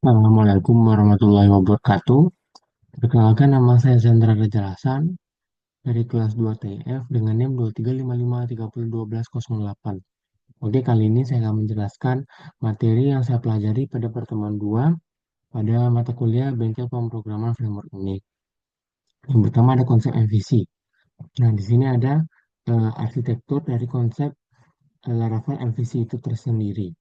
Assalamualaikum warahmatullahi wabarakatuh. Perkenalkan nama saya Zendra Rajalasan dari kelas 2 TIF dengan NIM 2355301208. Oke, kali ini saya akan menjelaskan materi yang saya pelajari pada pertemuan 2 pada mata kuliah Bengkel Pemrograman Framework ini. Yang pertama ada konsep MVC. Nah, di sini ada arsitektur dari konsep Laravel MVC itu tersendiri.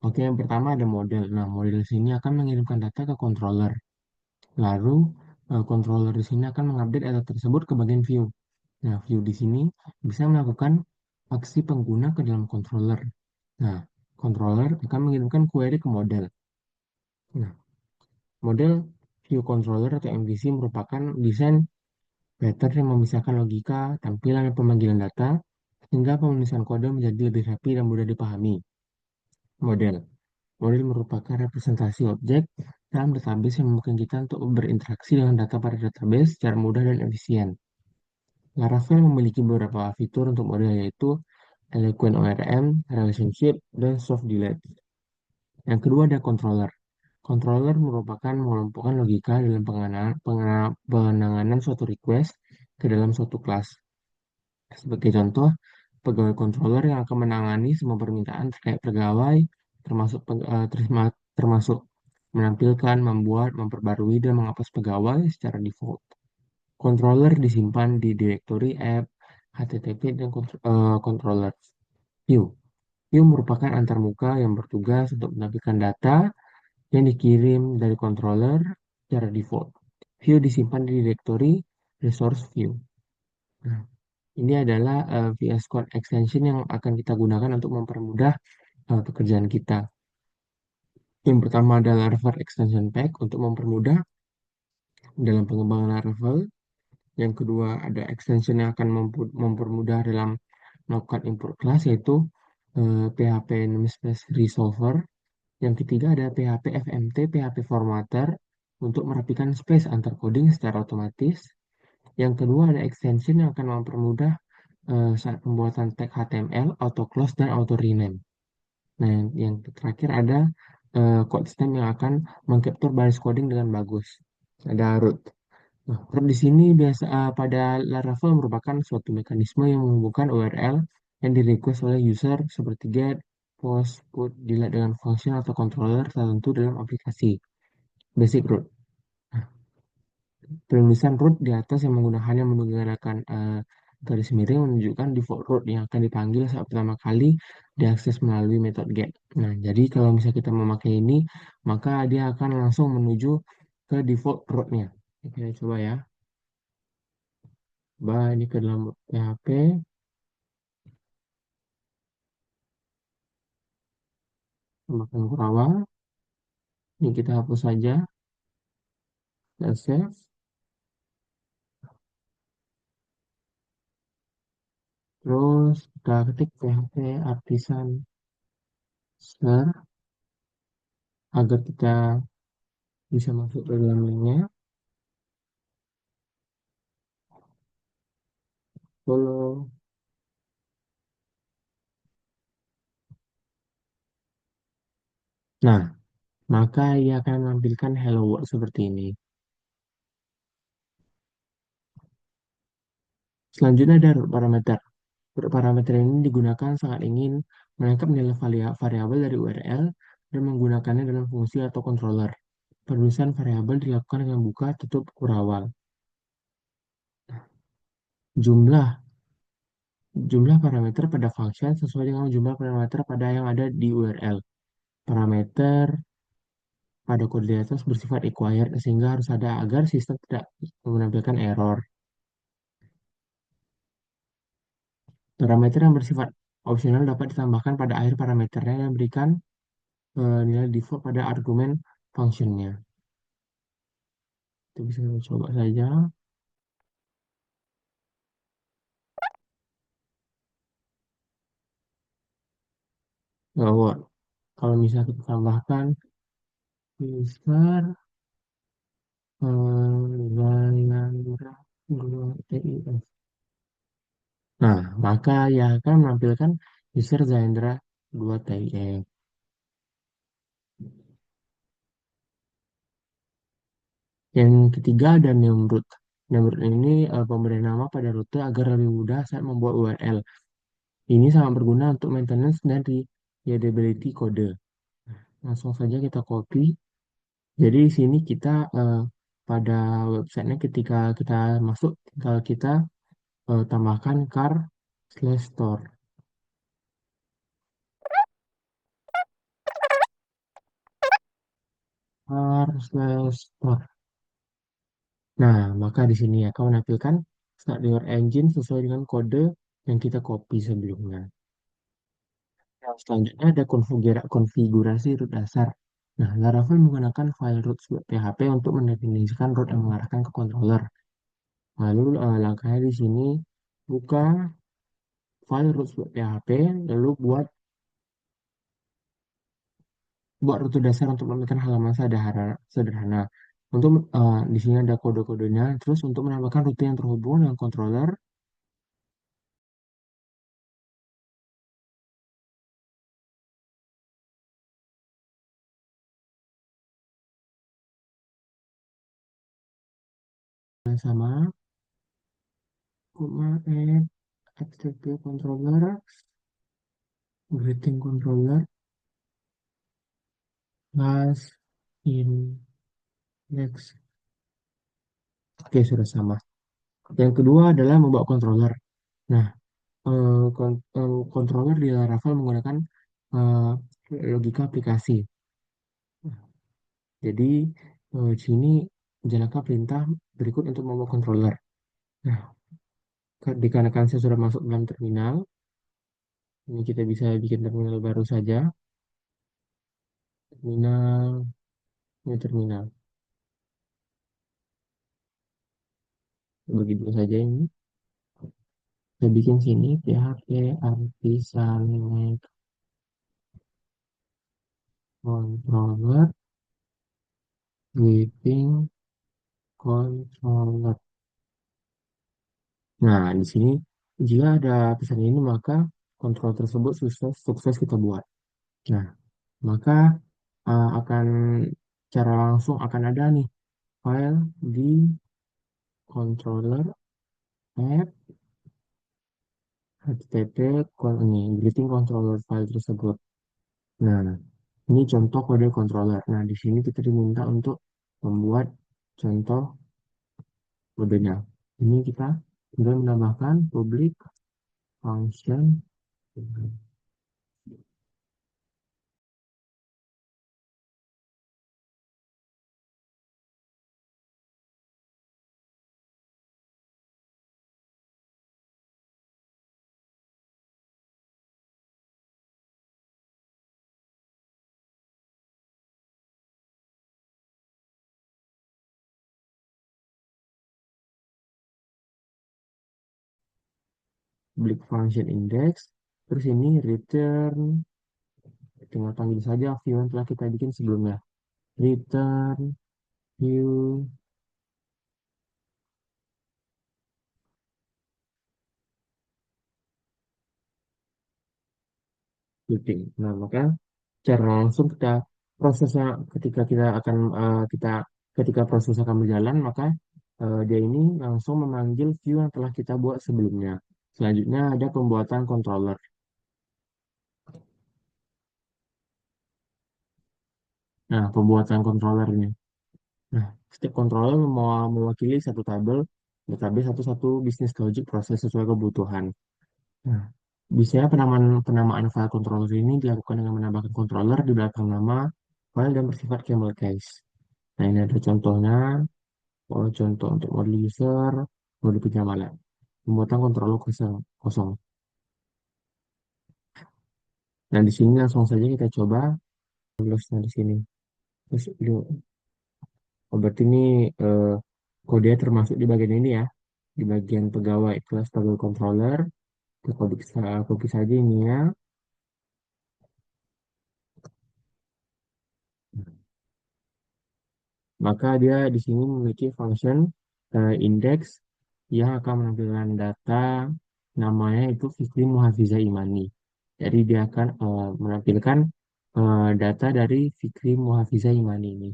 Oke, yang pertama ada model. Nah, model di sini akan mengirimkan data ke controller. Lalu, controller di sini akan mengupdate data tersebut ke bagian view. Nah, view di sini bisa melakukan aksi pengguna ke dalam controller. Nah, controller akan mengirimkan query ke model. Nah, model view controller atau MVC merupakan desain pattern yang memisahkan logika, tampilan, dan pemanggilan data, sehingga penulisan kode menjadi lebih rapi dan mudah dipahami. Model. Model merupakan representasi objek dalam database yang memungkinkan kita untuk berinteraksi dengan data pada database secara mudah dan efisien. Laravel memiliki beberapa fitur untuk model yaitu Eloquent ORM, Relationship, dan Soft Delete. Yang kedua ada controller. Controller merupakan mengelompokkan logika dalam penanganan suatu request ke dalam suatu kelas. Sebagai contoh, pegawai controller yang akan menangani semua permintaan terkait pegawai, termasuk menampilkan, membuat, memperbarui, dan menghapus pegawai secara default. Controller disimpan di direktori app, HTTP, dan controller view. View merupakan antarmuka yang bertugas untuk menampilkan data yang dikirim dari controller secara default. View disimpan di direktori resource view. Nah, ini adalah VS Code extension yang akan kita gunakan untuk mempermudah pekerjaan kita. Yang pertama adalah Laravel Extension Pack untuk mempermudah dalam pengembangan Laravel. Yang kedua ada extension yang akan mempermudah dalam melakukan import kelas yaitu PHP Namespace Resolver. Yang ketiga ada PHP FMT, PHP Formatter untuk merapikan space antar coding secara otomatis. Yang kedua ada extension yang akan mempermudah saat pembuatan tag HTML, auto close dan auto rename. Nah, yang terakhir ada code stem yang akan mengcapture baris coding dengan bagus. Ada root. Nah, root di sini biasa pada Laravel merupakan suatu mekanisme yang menghubungkan URL yang di-request oleh user seperti get, post, put, delete dengan function atau controller tertentu dalam aplikasi. Basic root. Penulisan root di atas yang menggunakannya menggunakan garis miring menunjukkan default root yang akan dipanggil saat pertama kali diakses melalui metode get. Nah, jadi kalau misalnya kita memakai ini, maka dia akan langsung menuju ke default rootnya. Kita coba ya. Coba ini ke dalam PHP, tambahkan Kurawal. Ini kita hapus saja dan save. Terus kita ketik PHP artisan ser agar kita bisa masuk ke dalam linknya. Follow. Nah, maka ia akan menampilkan hello world seperti ini. Selanjutnya ada root parameter. Root parameter ini digunakan saat ingin menangkap nilai variabel dari URL dan menggunakannya dalam fungsi atau controller. Penulisan variabel dilakukan dengan buka tutup kurawal. Jumlah jumlah parameter pada function sesuai dengan jumlah parameter pada yang ada di URL. Parameter pada kode di atas bersifat required sehingga harus ada agar sistem tidak menampilkan error. Parameter yang bersifat opsional dapat ditambahkan pada akhir parameternya dan berikan nilai default pada argumen functionnya. Itu bisa kita coba saja. Bahwa kalau misalnya kita tambahkan user Zayandra 2TIS. Nah, maka ia akan menampilkan user Zayandra 2TIS. Yang ketiga ada Nemrut. Nemrut ini pemberian nama pada rute agar lebih mudah saat membuat URL. Ini sangat berguna untuk maintenance dan readability kode. Langsung saja kita copy. Jadi di sini kita pada websitenya ketika kita masuk tinggal kita tambahkan car/store. Car/store. Nah, maka di sini akan menampilkan start your engine sesuai dengan kode yang kita copy sebelumnya. Yang selanjutnya ada konfigurasi root dasar. Nah, Laravel menggunakan file root.php untuk mendefinisikan root yang mengarahkan ke controller. Lalu langkahnya di sini buka file root.php, lalu buat rute dasar untuk menambahkan halaman sederhana. Untuk di sini ada kode-kodenya. Terus untuk menambahkan rute yang terhubung dengan controller yang sama, cuma add HTTP controller, greeting controller, plus in next. Oke, sudah sama. Yang kedua adalah membawa controller. Nah, controller di Laravel menggunakan eh, logika aplikasi. Jadi, di sini jalankan perintah berikut untuk membawa controller. Nah, dikarenakan saya sudah masuk dalam terminal, ini kita bisa bikin terminal baru saja. Terminal, ini terminal. Begitu saja ini. Saya bikin sini PHP artisan controller, greeting controller. Nah, di sini jika ada pesan ini maka kontrol tersebut sukses kita buat. Nah, maka akan cara langsung akan ada nih file di controller app http ini greeting controller file tersebut. Nah, ini contoh kode controller. Nah, di sini kita diminta untuk membuat contoh kodenya. Ini kita tinggal menambahkan public function. Public function index, terus ini return, tinggal panggil saja view yang telah kita bikin sebelumnya. Return view flipping. Nah, maka cara langsung kita prosesnya ketika kita akan ketika proses akan berjalan, maka dia ini langsung memanggil view yang telah kita buat sebelumnya. Selanjutnya ada pembuatan controller. Nah, pembuatan controllernya. Nah, setiap controller mewakili satu tabel database satu bisnis logic proses sesuai kebutuhan. Nah, biasanya penamaan file controller ini dilakukan dengan menambahkan controller di belakang nama file dan bersifat camel case. Nah, ini ada contohnya. Contoh untuk mode user, mode penyamalan. Pembuatan controller kosong. kosong. Nah, di sini langsung saja kita coba close di sini. Terus, oh, berarti ini eh, kode termasuk di bagian ini ya. Di bagian pegawai kelas toggle controller. Kita copy saja ini ya. Maka dia di sini memiliki function index yang akan menampilkan data namanya itu Fikri Muhafiza Imani. Jadi dia akan menampilkan data dari Fikri Muhafiza Imani ini.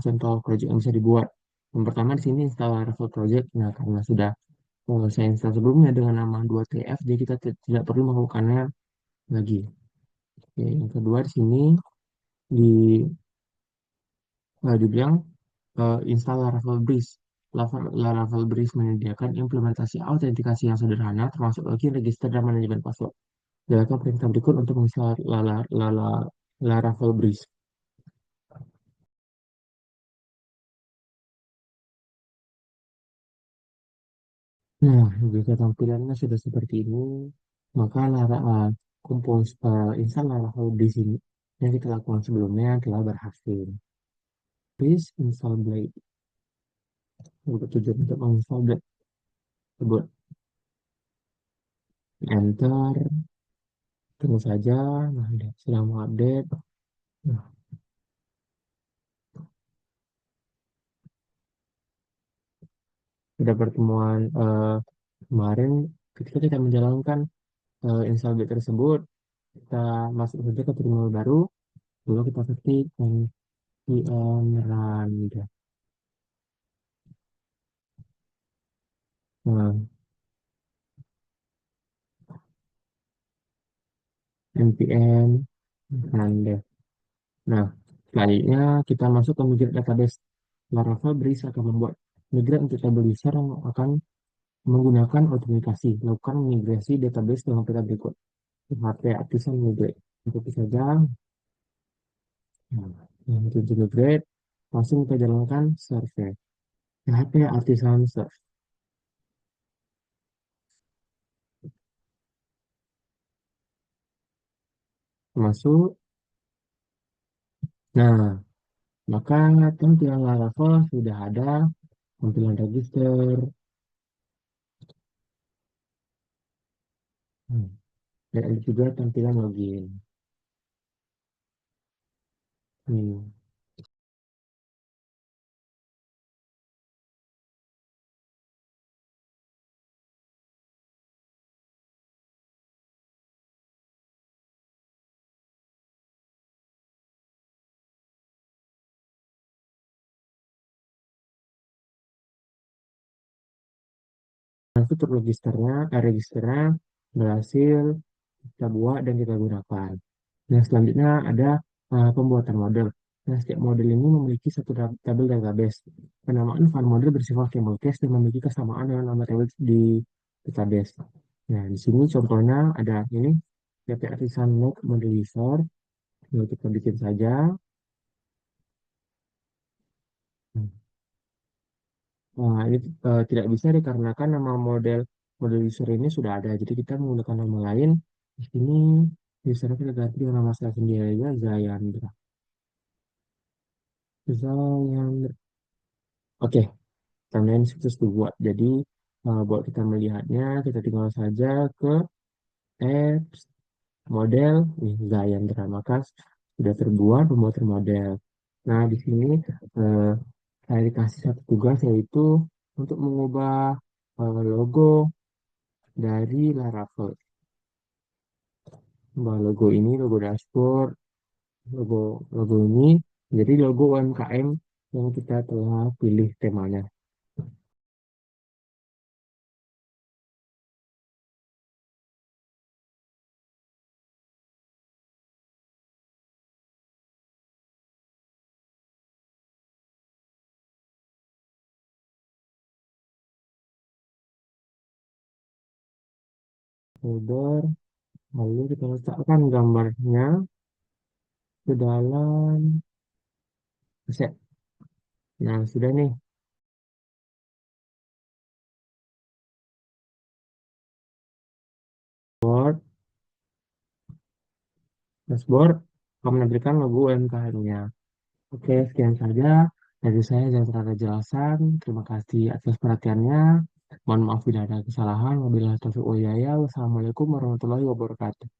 contoh project yang bisa dibuat. Yang pertama di sini install Laravel project. Nah, karena sudah saya install sebelumnya dengan nama 2TF, jadi kita tidak perlu melakukannya lagi. Oke, yang kedua di sini di dibilang install Laravel Breeze. Laravel Breeze menyediakan implementasi autentikasi yang sederhana, termasuk login, register, dan manajemen password. Jalankan perintah berikut untuk menginstal Laravel Breeze. Nah, jika tampilannya sudah seperti ini, maka Compose install Laravel Breeze ini yang kita lakukan sebelumnya telah berhasil. Please install Blade. Untuk tujuan untuk menginstal Blade tersebut. Enter, tunggu saja. Nah, sedang update. Nah, pada pertemuan kemarin, ketika kita menjalankan install Blade tersebut, kita masuk saja ke terminal baru, lalu kita ketik npm run gitu. Nah, npm run dev. Nah, selanjutnya kita masuk ke migrate database. Laravel Breeze akan membuat migrate untuk table user yang akan menggunakan autentikasi. Lakukan migrasi database dengan peta berikut. PHP Artisan Migrate. Untuk saja, nah, yang itu migrate, langsung kita jalankan server. PHP Artisan Serve. Masuk. Nah, maka tampilan Laravel sudah ada, tampilan register, dan ada juga tampilan login. Hmm. Masuk untuk registernya berhasil kita buat dan kita gunakan. Nah, selanjutnya ada pembuatan model. Nah, setiap model ini memiliki satu tabel database. Penamaan file model bersifat camel case dan memiliki kesamaan dengan nama tabel di database. Nah, di sini contohnya ada ini, PP Artisan Node Model User. Nah, kita bikin saja. Nah, ini tidak bisa dikarenakan nama model user ini sudah ada. Jadi kita menggunakan nama lain. Di sini user kita ganti dengan nama saya sendiri aja, Zayandra. Zayandra. Oke, timeline sukses dibuat. Jadi buat kita melihatnya, kita tinggal saja ke apps, model, nih Zayandra. Maka sudah terbuat pembuatan model. Nah, di sini eh, saya dikasih satu tugas yaitu untuk mengubah logo dari Laravel. Bah, logo ini, logo dashboard, logo logo ini jadi logo UMKM yang kita telah pilih temanya. Folder, lalu kita letakkan gambarnya ke dalam aset. Nah, sudah nih, board, dashboard akan menampilkan logo UMKM-nya. Oke, sekian saja dari saya Jangan ada jelasan. Terima kasih atas perhatiannya. Mohon maaf bila ada kesalahan. Wabillahi taufiq wal hidayah. Wassalamualaikum warahmatullahi wabarakatuh.